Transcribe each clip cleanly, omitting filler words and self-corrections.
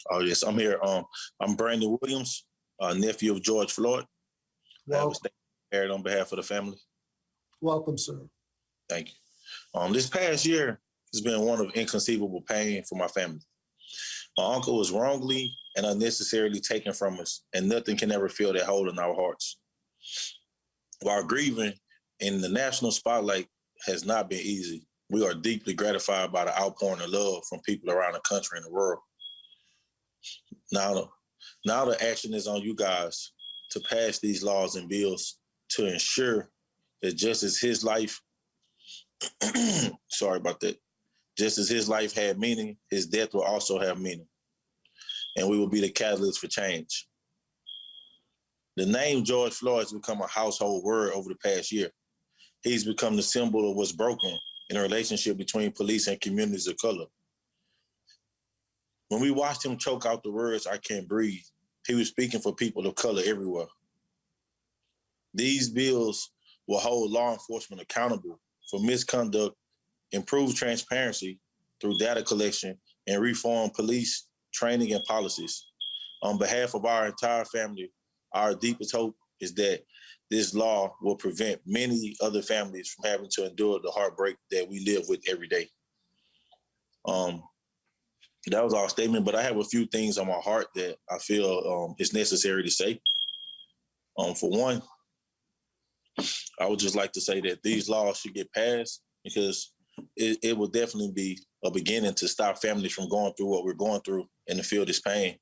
Oh, yes, I'm here. I'm Brandon Williams, nephew of George Floyd. I have a Welcome, statement prepared on behalf of the family. welcome, sir. Thank you. This past year has been one of inconceivable pain for my family. My uncle was wrongly and unnecessarily taken from us, and nothing can ever fill that hole in our hearts. While grieving in the national spotlight has not been easy, we are deeply gratified by the outpouring of love from people around the country and the world. Now the action is on you guys to pass these laws and bills to ensure that just as his life, sorry about that, just as his life had meaning, his death will also have meaning. And we will be the catalyst for change. The name George Floyd has become a household word over the past year. He's become the symbol of what's broken in a relationship between police and communities of color. When we watched him choke out the words, "I can't breathe," he was speaking for people of color everywhere. These bills will hold law enforcement accountable for misconduct, improve transparency through data collection, and reform police training and policies. On behalf of our entire family, our deepest hope is that this law will prevent many other families from having to endure the heartbreak that we live with every day. That was our statement, but I have a few things on my heart that I feel is necessary to say. For one, I would just like to say that these laws should get passed because it will definitely be a beginning to stop families from going through what we're going through and to feel this pain.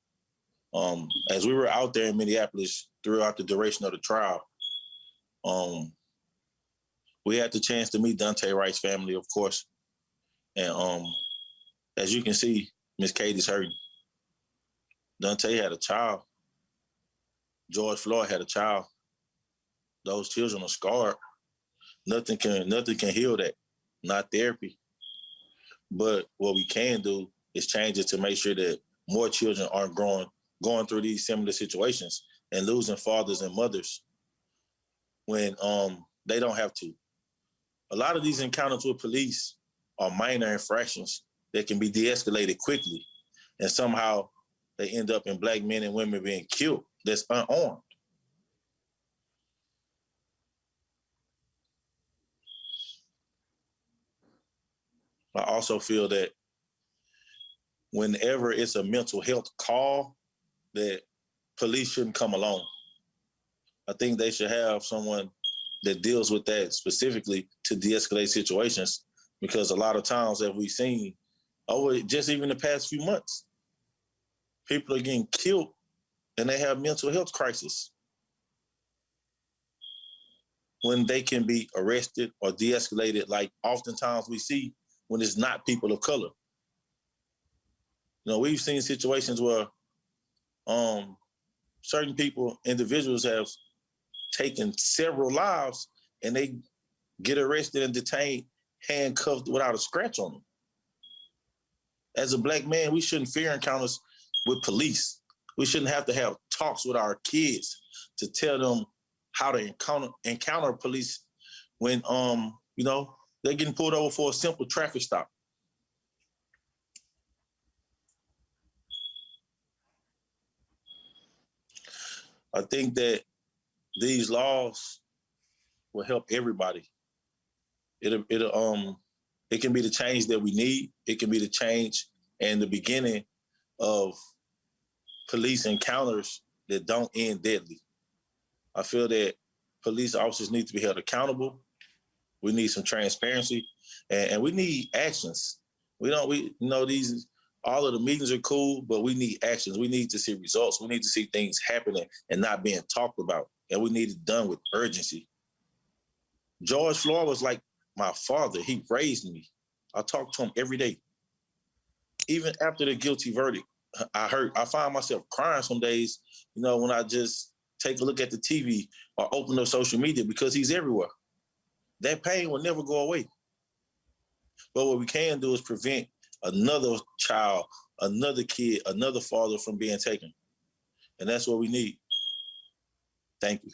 As we were out there in Minneapolis throughout the duration of the trial, we had the chance to meet Dante Wright's family, of course. And as you can see, Miss Katie's hurting. Dante had a child. George Floyd had a child. Those children are scarred. Nothing can heal that, not therapy. But what we can do is change it to make sure that more children aren't going through these similar situations and losing fathers and mothers when they don't have to. A lot of these encounters with police are minor infractions that can be de-escalated quickly, and somehow they end up in Black men and women being killed that's unarmed. I also feel that whenever it's a mental health call, that police shouldn't come alone. I think they should have someone that deals with that specifically to de-escalate situations, because a lot of times that we've seen over just even the past few months, people are getting killed and they have mental health crisis when they can be arrested or de-escalated, like oftentimes we see when it's not people of color. You know, we've seen situations where certain people, individuals have taken several lives and they get arrested and detained, handcuffed without a scratch on them. As a Black man, we shouldn't fear encounters with police. We shouldn't have to have talks with our kids to tell them how to encounter police when they're getting pulled over for a simple traffic stop. I think that these laws will help everybody. It can be the change that we need. It can be the change and the beginning of police encounters that don't end deadly. I feel that police officers need to be held accountable. We need some transparency, and we need actions. All of the meetings are cool, but we need actions. We need to see results. We need to see things happening and not being talked about, and we need it done with urgency. George Floyd was like my father. He raised me. I talk to him every day. Even after the guilty verdict, I find myself crying some days, when I just take a look at the TV or open up social media, because he's everywhere. That pain will never go away. But what we can do is prevent another child, another kid, another father from being taken. And that's what we need. Thank you.